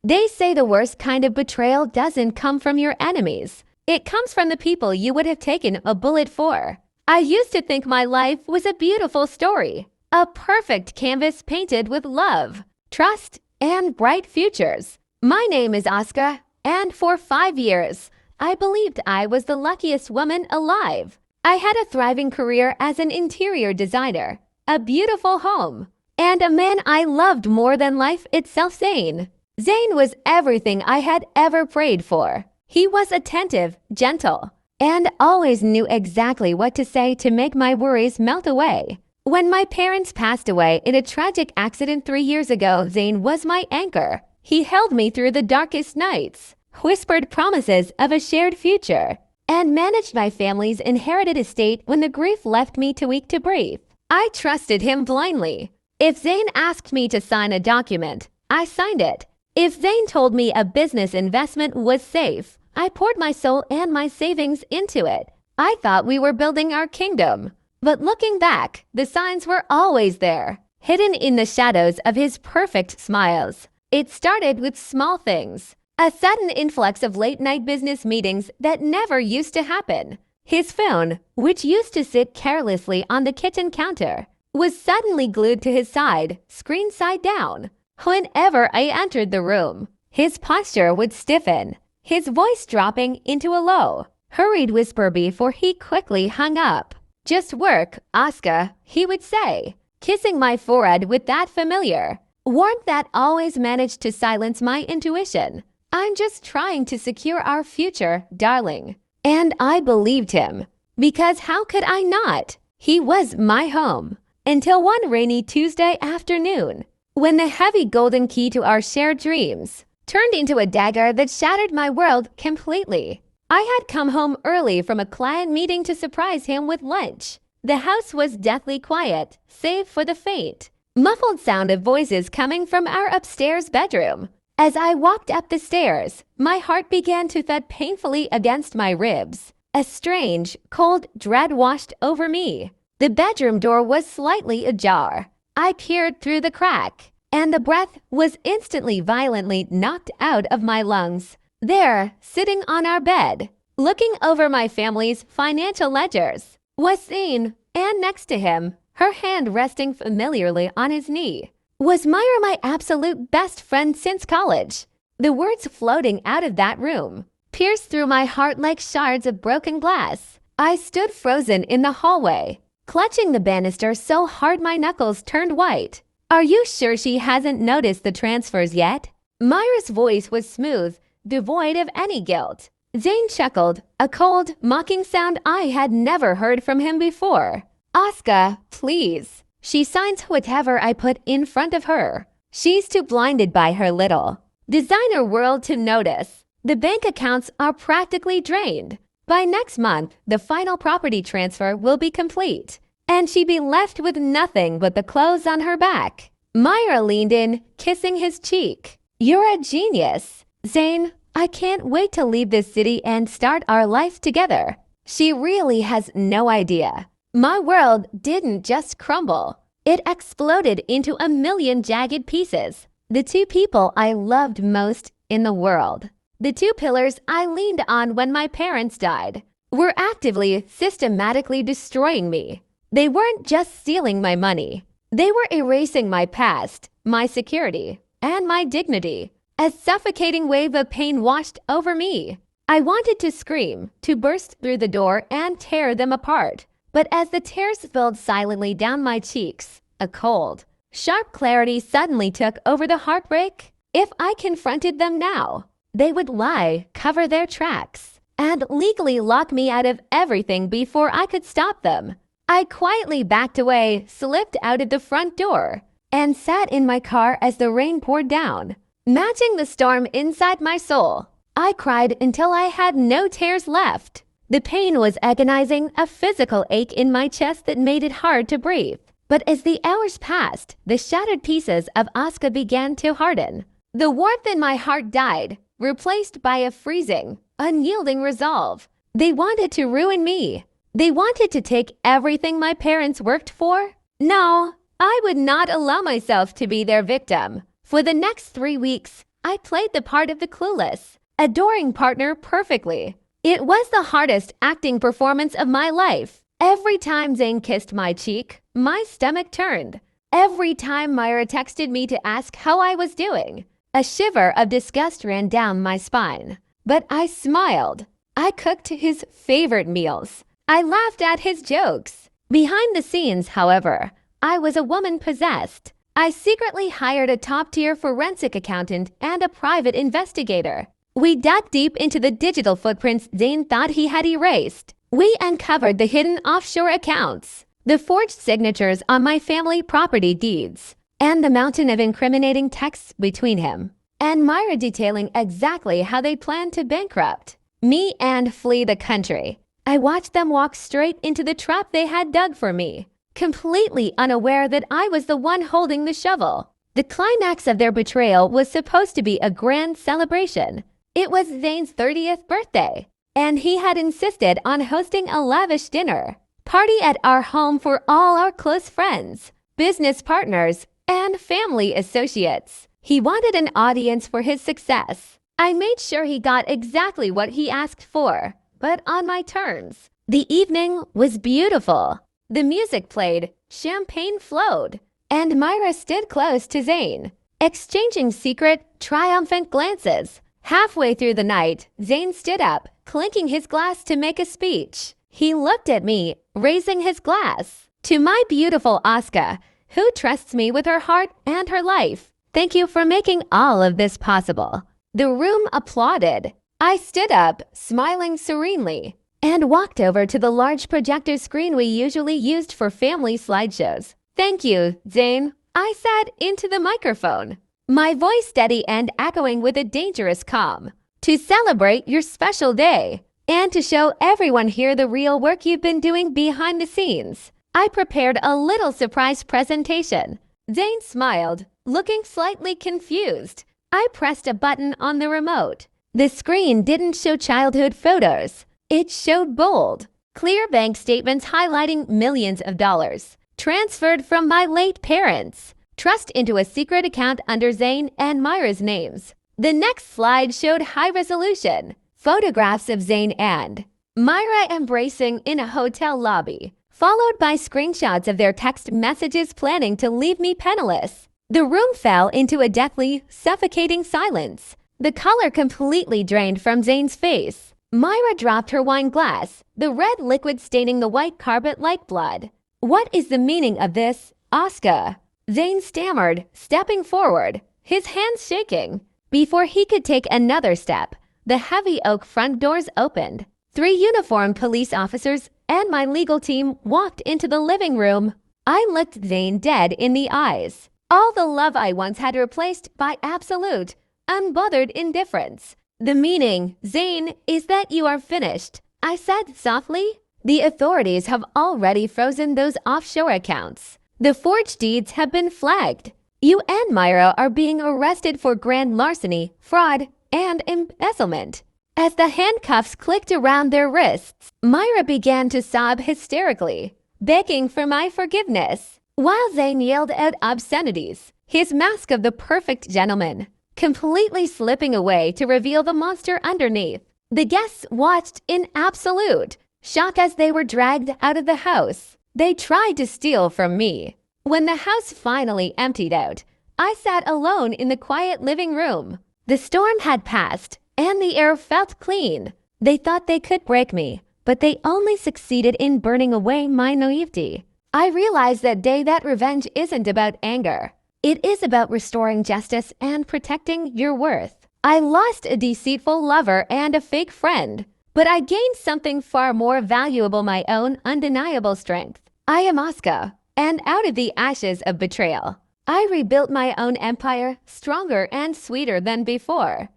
They say the worst kind of betrayal doesn't come from your enemies. It comes from the people you would have taken a bullet for. I used to think my life was a beautiful story, a perfect canvas painted with love, trust, and bright futures. My name is Asuka, and for 5 years, I believed I was the luckiest woman alive. I had a thriving career as an interior designer, a beautiful home, and a man I loved more than life itself, Zane. Zane was everything I had ever prayed for. He was attentive, gentle, and always knew exactly what to say to make my worries melt away. When my parents passed away in a tragic accident 3 years ago, Zane was my anchor. He held me through the darkest nights, whispered promises of a shared future, and managed my family's inherited estate when the grief left me too weak to breathe. I trusted him blindly. If Zane asked me to sign a document, I signed it. If Zane told me a business investment was safe, I poured my soul and my savings into it. I thought we were building our kingdom. But looking back, the signs were always there, hidden in the shadows of his perfect smiles. It started with small things. A sudden influx of late-night business meetings that never used to happen. His phone, which used to sit carelessly on the kitchen counter, was suddenly glued to his side, screen side down. Whenever I entered the room, his posture would stiffen, his voice dropping into a low, hurried whisper before he quickly hung up. "Just work, Asuka," he would say, kissing my forehead with that familiar warmth that always managed to silence my intuition. "I'm just trying to secure our future, darling." And I believed him, because how could I not? He was my home. Until one rainy Tuesday afternoon, when the heavy golden key to our shared dreams turned into a dagger that shattered my world completely. I had come home early from a client meeting to surprise him with lunch. The house was deathly quiet, save for the faint, muffled sound of voices coming from our upstairs bedroom. As I walked up the stairs, my heart began to thud painfully against my ribs. A strange, cold dread washed over me. The bedroom door was slightly ajar. I peered through the crack, and the breath was instantly violently knocked out of my lungs. There, sitting on our bed, looking over my family's financial ledgers, was Zane, and next to him, her hand resting familiarly on his knee, was Myra, my absolute best friend since college. The words floating out of that room pierced through my heart like shards of broken glass. I stood frozen in the hallway, clutching the banister so hard my knuckles turned white. "Are you sure she hasn't noticed the transfers yet?" Myra's voice was smooth, devoid of any guilt. Zane chuckled, a cold, mocking sound I had never heard from him before. "Asuka, please." She signs whatever I put in front of her. She's too blinded by her little designer world to notice. The bank accounts are practically drained. By next month, the final property transfer will be complete, and she'd be left with nothing but the clothes on her back. Myra leaned in, kissing his cheek. "You're a genius, Zane. I can't wait to leave this city and start our life together." She really has no idea. My world didn't just crumble. It exploded into a million jagged pieces. The two people I loved most in the world, the two pillars I leaned on when my parents died, were actively, systematically destroying me. They weren't just stealing my money. They were erasing my past, my security, and my dignity. A suffocating wave of pain washed over me. I wanted to scream, to burst through the door and tear them apart. But as the tears spilled silently down my cheeks, a cold, sharp clarity suddenly took over the heartbreak. If I confronted them now, they would lie, cover their tracks, and legally lock me out of everything before I could stop them. I quietly backed away, slipped out of the front door, and sat in my car as the rain poured down, matching the storm inside my soul. I cried until I had no tears left. The pain was agonizing, a physical ache in my chest that made it hard to breathe. But as the hours passed, the shattered pieces of Asuka began to harden. The warmth in my heart died, replaced by a freezing, unyielding resolve. They wanted to ruin me. They wanted to take everything my parents worked for. No, I would not allow myself to be their victim. For the next 3 weeks, I played the part of the clueless, adoring partner perfectly. It was the hardest acting performance of my life. Every time Zane kissed my cheek, my stomach turned. Every time Myra texted me to ask how I was doing, a shiver of disgust ran down my spine. But I smiled. I cooked his favorite meals. I laughed at his jokes. Behind the scenes, however, I was a woman possessed. I secretly hired a top-tier forensic accountant and a private investigator. We dug deep into the digital footprints Zane thought he had erased. We uncovered the hidden offshore accounts, the forged signatures on my family property deeds, and the mountain of incriminating texts between him and Myra detailing exactly how they planned to bankrupt me and flee the country. I watched them walk straight into the trap they had dug for me, completely unaware that I was the one holding the shovel. The climax of their betrayal was supposed to be a grand celebration. It was Zane's 30th birthday, and he had insisted on hosting a lavish dinner party at our home for all our close friends, business partners, and family associates. He wanted an audience for his success. I made sure he got exactly what he asked for, but on my terms. The evening was beautiful. The music played, champagne flowed, and Myra stood close to Zane, exchanging secret, triumphant glances. Halfway through the night, Zane stood up, clinking his glass to make a speech. He looked at me, raising his glass. To my beautiful Asuka, who trusts me with her heart and her life. Thank you for making all of this possible. The room applauded. I stood up, smiling serenely, and walked over to the large projector screen we usually used for family slideshows. Thank you, Zane, I said into the microphone, my voice steady and echoing with a dangerous calm. To celebrate your special day, and to show everyone here the real work you've been doing behind the scenes, I prepared a little surprise presentation. Zane smiled, looking slightly confused. I pressed a button on the remote. The screen didn't show childhood photos. It showed bold, clear bank statements highlighting millions of dollars, transferred from my late parents, trust into a secret account under Zane and Myra's names. The next slide showed high resolution, photographs of Zane and Myra embracing in a hotel lobby, followed by screenshots of their text messages planning to leave me penniless. The room fell into a deathly, suffocating silence. The color completely drained from Zane's face. Myra dropped her wine glass, the red liquid staining the white carpet like blood. What is the meaning of this, Asuka? Zane stammered, stepping forward, his hands shaking. Before he could take another step, the heavy oak front doors opened. 3 uniformed police officers and my legal team walked into the living room. I looked Zane dead in the eyes. All the love I once had replaced by absolute, unbothered indifference. The meaning, Zane, is that you are finished, I said softly. The authorities have already frozen those offshore accounts. The forged deeds have been flagged. You and Myra are being arrested for grand larceny, fraud, and embezzlement. As the handcuffs clicked around their wrists, Myra began to sob hysterically, begging for my forgiveness, while Zane yelled out obscenities, his mask of the perfect gentleman completely slipping away to reveal the monster underneath. The guests watched in absolute shock as they were dragged out of the house. They tried to steal from me. When the house finally emptied out, I sat alone in the quiet living room. The storm had passed, and the air felt clean. They thought they could break me, but they only succeeded in burning away my naivety. I realized that day that revenge isn't about anger. It is about restoring justice and protecting your worth. I lost a deceitful lover and a fake friend, but I gained something far more valuable, my own undeniable strength. I am Asuka, and out of the ashes of betrayal, I rebuilt my own empire, stronger and sweeter than before.